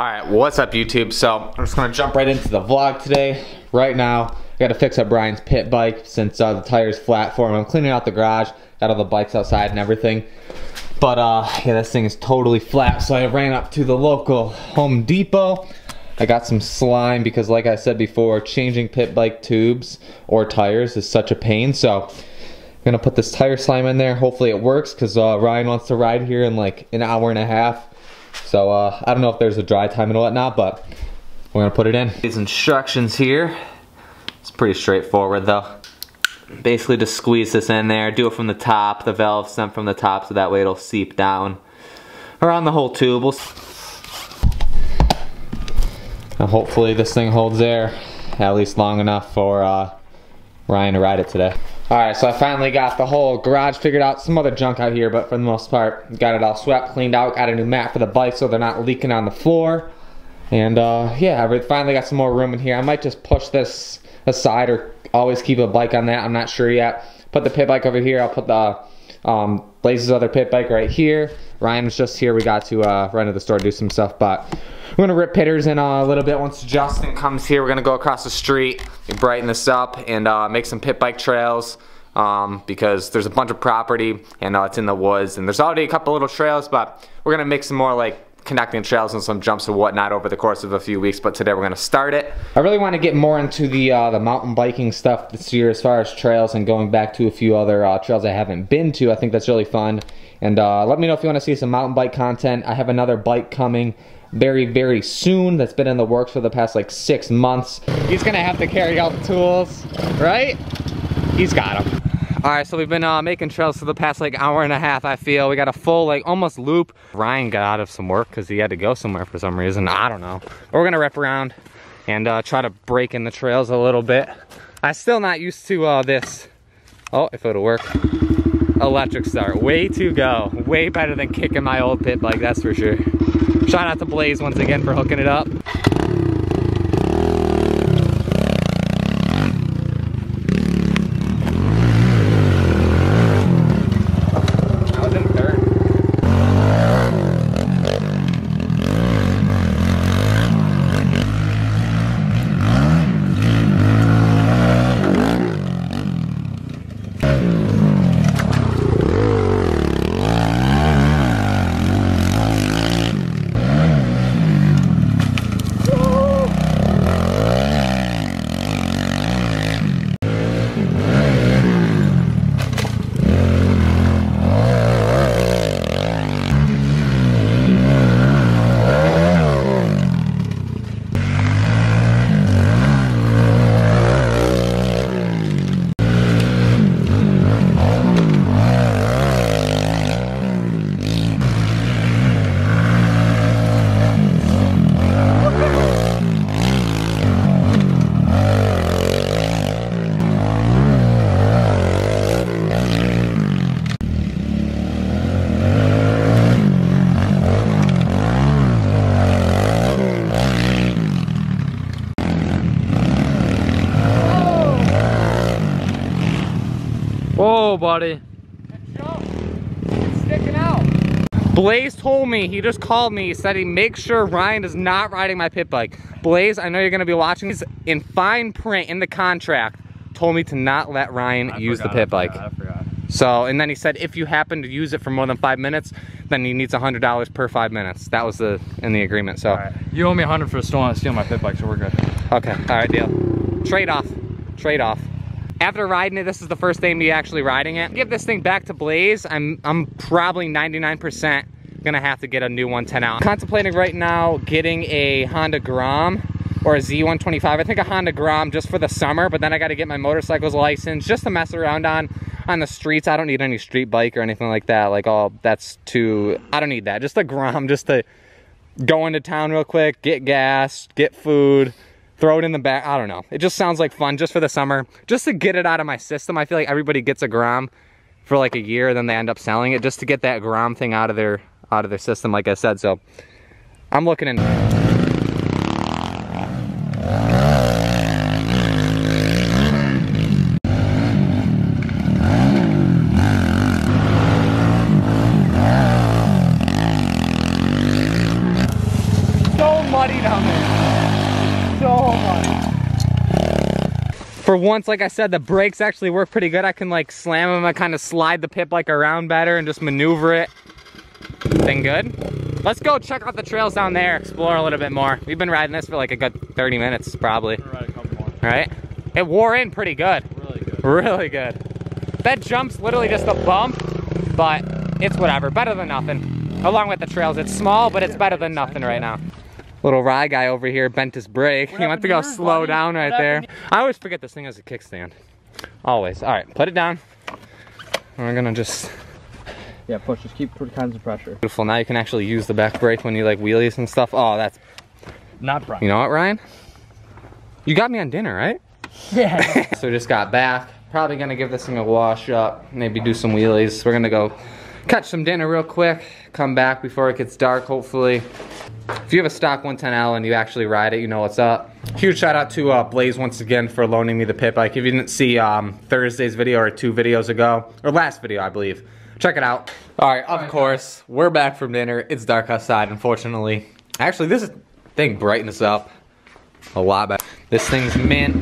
Alright, what's up YouTube? So, I'm just gonna jump right into the vlog today. Right now, I gotta fix up Brian's pit bike since the tire's flat for him. I'm cleaning out the garage, got all the bikes outside and everything. But yeah, this thing is totally flat, so I ran up to the local Home Depot. I got some slime because like I said before, changing pit bike tubes or tires is such a pain. So, I'm gonna put this tire slime in there. Hopefully it works because Ryan wants to ride here in like an hour and a half. So I don't know if there's a dry time and whatnot, but we're gonna put it in. These instructions here. It's pretty straightforward though. Basically just squeeze this in there, do it from the top, the valve stem from the top so that way it'll seep down around the whole tube. Now hopefully this thing holds air at least long enough for Ryan to ride it today. Alright, so I finally got the whole garage figured out. Some other junk out here, but for the most part, got it all swept, cleaned out, got a new mat for the bike so they're not leaking on the floor. And yeah, I finally got some more room in here. I might just push this aside or always keep a bike on that. I'm not sure yet. Put the pit bike over here. I'll put the Blaze's other pit bike right here. Ryan was just here. We got to run to the store to do some stuff, but we're gonna rip pitters in a little bit. Once Justin comes here, we're gonna go across the street and brighten this up and make some pit bike trails because there's a bunch of property and it's in the woods and there's already a couple little trails, but we're gonna make some more like connecting trails and some jumps and whatnot over the course of a few weeks, but today we're gonna start it. I really want to get more into the mountain biking stuff this year as far as trails and going back to a few other trails I haven't been to. I think that's really fun. And let me know if you want to see some mountain bike content. I have another bike coming very soon that's been in the works for the past like 6 months. He's gonna have to carry out the tools, right? He's got them. Alright, so we've been making trails for the past like hour and a half, I feel. We got a full like almost loop. Ryan got out of some work because he had to go somewhere for some reason. I don't know. But we're gonna rip around and try to break in the trails a little bit. I'm still not used to this. Oh, if it'll work. Electric start, way to go. Way better than kicking my old pit bike, that's for sure. Shout out to Blaze once again for hooking it up. I was in third. Whoa, buddy. It's sticking out. Blaze told me, he just called me, he said he makes sure Ryan is not riding my pit bike. Blaze, I know you're gonna be watching this, in fine print in the contract, told me to not let Ryan use the pit bike. I forgot. So, and then he said if you happen to use it for more than 5 minutes, then he needs $100 per 5 minutes. That was in the agreement, so. All right. You owe me $100 for stealing my pit bike, so we're good. Okay, all right, deal. Trade off, trade off. After riding it, this is the first day me actually riding it. Give this thing back to Blaze. I'm probably 99% gonna have to get a new 110 out. Contemplating right now getting a Honda Grom or a Z125. I think a Honda Grom just for the summer, but then I gotta get my motorcycle's license just to mess around on the streets. I don't need any street bike or anything like that. Like, oh, that's too, I don't need that. Just a Grom just to go into town real quick, get gas, get food, throw it in the back. I don't know. It just sounds like fun just for the summer, just to get it out of my system. I feel like everybody gets a Grom for like a year, then they end up selling it just to get that Grom thing out of their system, like I said. So I'm looking into it. muddy down there. So muddy. For once, like I said, the brakes actually work pretty good. I can like slam them and kind of slide the pit bike around better and just maneuver it. Thing good. Let's go check out the trails down there, explore a little bit more. We've been riding this for like a good 30 minutes probably. We're gonna ride a couple more. Right? It wore in pretty good. Really good. Really good. That jump's literally just a bump, but it's whatever. Better than nothing. Along with the trails, it's small, but it's better than nothing right now. Little Rye guy over here bent his brake. He went to go slow down right there. I always forget this thing has a kickstand. Always. All right, put it down. We're gonna just... Yeah, push. Just keep kinds of pressure. Beautiful. Now you can actually use the back brake when you like wheelies and stuff. Oh, that's... Not Brian. You know what, Ryan? You got me on dinner, right? Yeah. So we just got back. Probably gonna give this thing a wash up. Maybe do some wheelies. We're gonna go catch some dinner real quick. Come back before it gets dark, hopefully. If you have a stock 110L and you actually ride it, you know what's up. Huge shout out to Blaze once again for loaning me the pit bike. If you didn't see Thursday's video or 2 videos ago, or last video I believe, check it out. Alright, of course, we're back from dinner. It's dark outside, unfortunately. Actually, this thing brightens up a lot better. This thing's mint.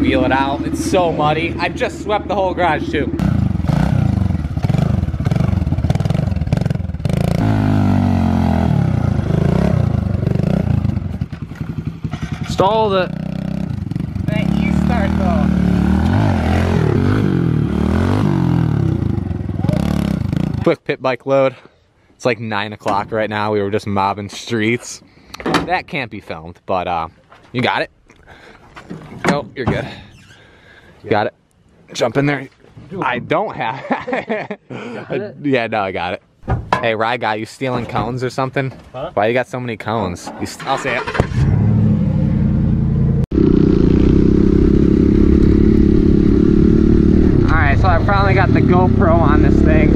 Wheel it out. It's so muddy. I just swept the whole garage too. Stalled it. That e-start though. Quick pit bike load. It's like 9 o'clock right now. We were just mobbing streets. That can't be filmed, but you got it. Oh, you're good. You got it. Jump in there. I don't have it. Yeah, no, I got it. Hey, Rye guy, you stealing cones or something? Huh? Why you got so many cones? I'll say it. Alright, so I finally got the GoPro on this thing.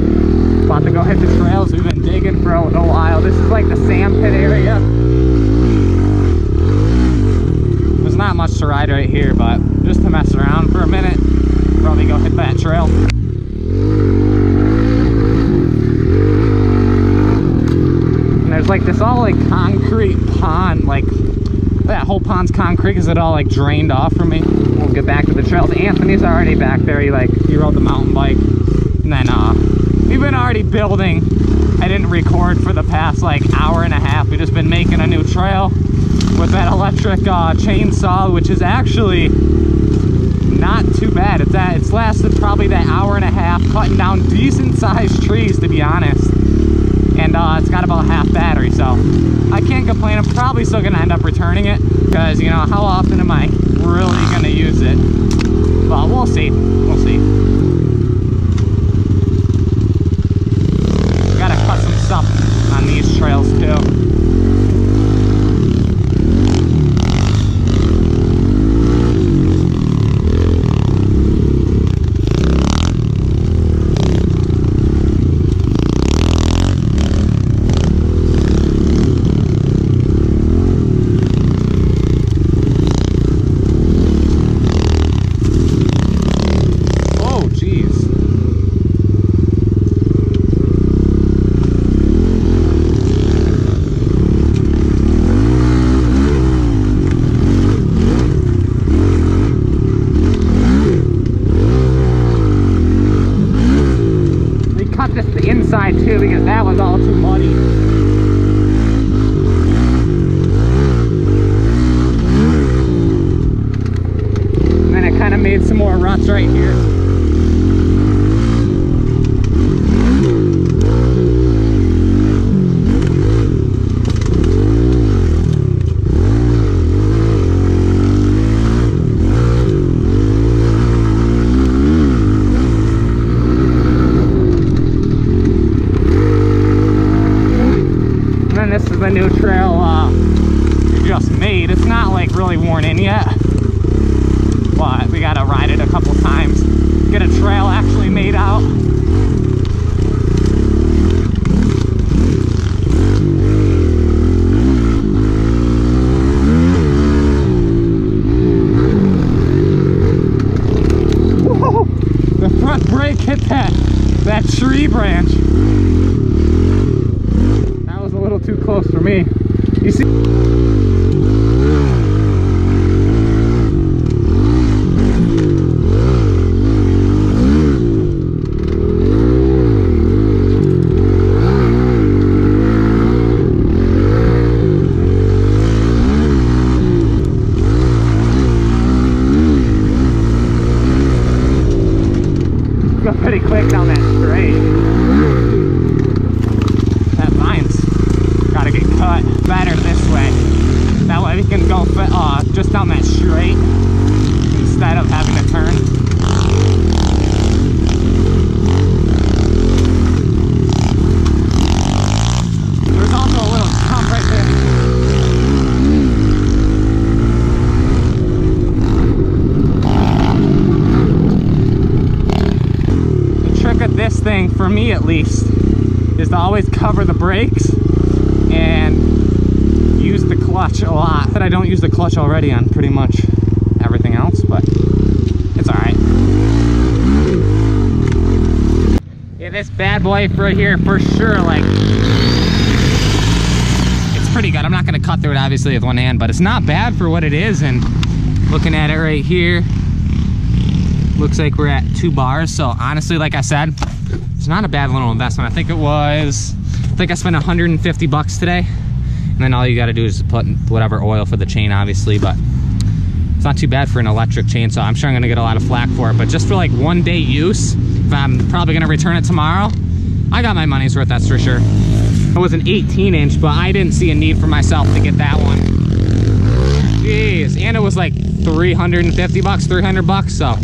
About to go hit the trails. We've been digging for a while. This is like the sand pit area. There's not much to ride right here, but just to mess around for a minute. Probably go hit that trail. And there's like this all like concrete pond, like that whole pond's concrete because it all like drained off from me. We'll get back to the trails. Anthony's already back there. He rode the mountain bike. And then we've been already building. I didn't record for the past like hour and a half. We've just been making a new trail with that electric chainsaw, which is actually not too bad. It's lasted probably that hour and a half, cutting down decent sized trees to be honest. And it's got about half battery, so I can't complain. I'm probably still gonna end up returning it because, you know, how often am I really gonna use it? Well, we'll see. We'll see. Gotta cut some stuff on these trails too. Too, because that was all too muddy. And then it kind of made some more ruts right here. This is the new trail we just made. It's not like really worn in yet, but we gotta ride it a couple times, get a trail actually made out. Whoa! The front brake hit that tree branch. too close for me. You see? Go pretty quick down that straight. That line's gotta get cut better this way. That way we can go just down that straight instead of having to turn. There's also a little jump right there. This thing, for me at least, is to always cover the brakes and use the clutch a lot. But I don't use the clutch already on pretty much everything else, but it's alright. Yeah, this bad boy right here for sure, like, it's pretty good. I'm not going to cut through it obviously with one hand, but it's not bad for what it is. And looking at it right here, looks like we're at 2 bars. So honestly, like I said, it's not a bad little investment. I think I spent 150 bucks today. And then all you got to do is put whatever oil for the chain, obviously, but it's not too bad for an electric chainsaw. I'm sure I'm gonna get a lot of flack for it, but just for like 1 day use, if I'm probably gonna return it tomorrow, I got my money's worth, that's for sure. It was an 18-inch, but I didn't see a need for myself to get that one. Jeez, and it was like 350 bucks, 300 bucks, so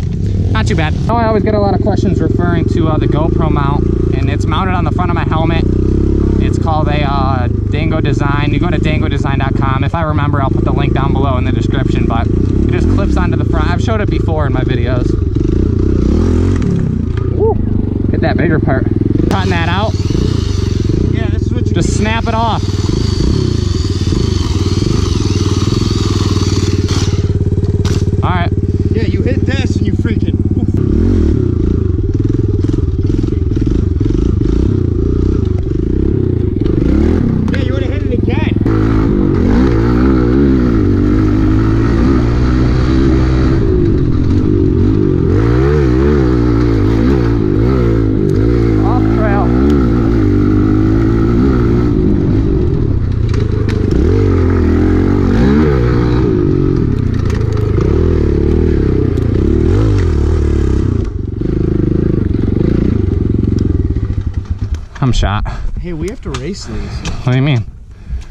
not too bad. I always get a lot of questions referring to the GoPro mount, and it's mounted on the front of my helmet. It's called a Dango Design. You go to dangodesign.com. If I remember, I'll put the link down below in the description, but it just clips onto the front. I've showed it before in my videos. Woo. Get that bigger part. Cutting that out. Yeah, this is what you just snap it off. All right. Yeah, you hit this and you freaking. Yeah, you would have hit it again. Off trail. I'm shot. Hey, we have to race these. What do you mean?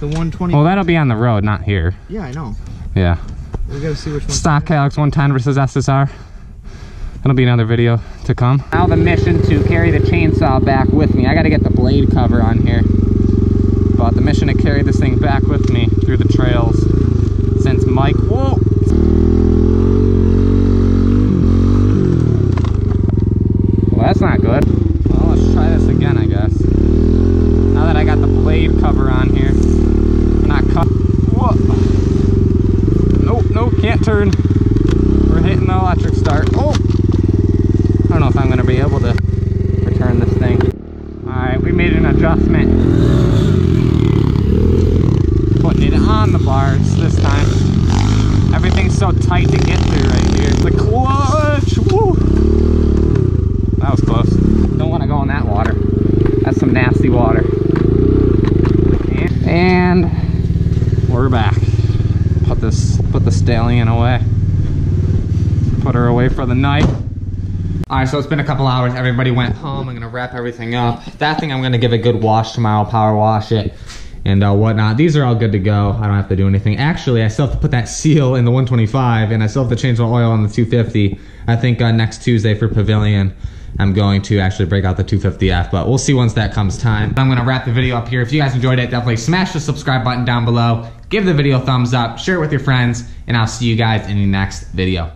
The 120. Well, that'll be on the road, not here. Yeah, I know. Yeah. We gotta see which one. Stock KLX110 versus SSR. That'll be another video to come. Now the mission to carry the chainsaw back with me. I gotta get the blade cover on here. But the mission to carry this thing back with me through the trails since Mike, whoa! Well, that's not good. Well, let's try this again, I guess. Now that I got the blade cover on here. I'm not cut. Whoa! Nope, nope, can't turn. We're hitting the electric start. Oh! I don't know if I'm going to be able to return this thing. Alright, we made an adjustment. Putting it on the bars this time. Everything's so tight to get through right here. The clutch! Woo! That was close. Don't want to go in that water. That's some nasty water. And we're back. Put the stallion away. Put her away for the night. Alright, so it's been a couple hours. Everybody went home. I'm gonna wrap everything up. That thing I'm gonna give a good wash tomorrow, power wash it and whatnot. These are all good to go. I don't have to do anything. Actually, I still have to put that seal in the 125 and I still have to change the oil on the 250. I think next Tuesday for Pavilion, I'm going to actually break out the 250F, but we'll see once that comes time. I'm gonna wrap the video up here. If you guys enjoyed it, definitely smash the subscribe button down below. Give the video a thumbs up, share it with your friends, and I'll see you guys in the next video.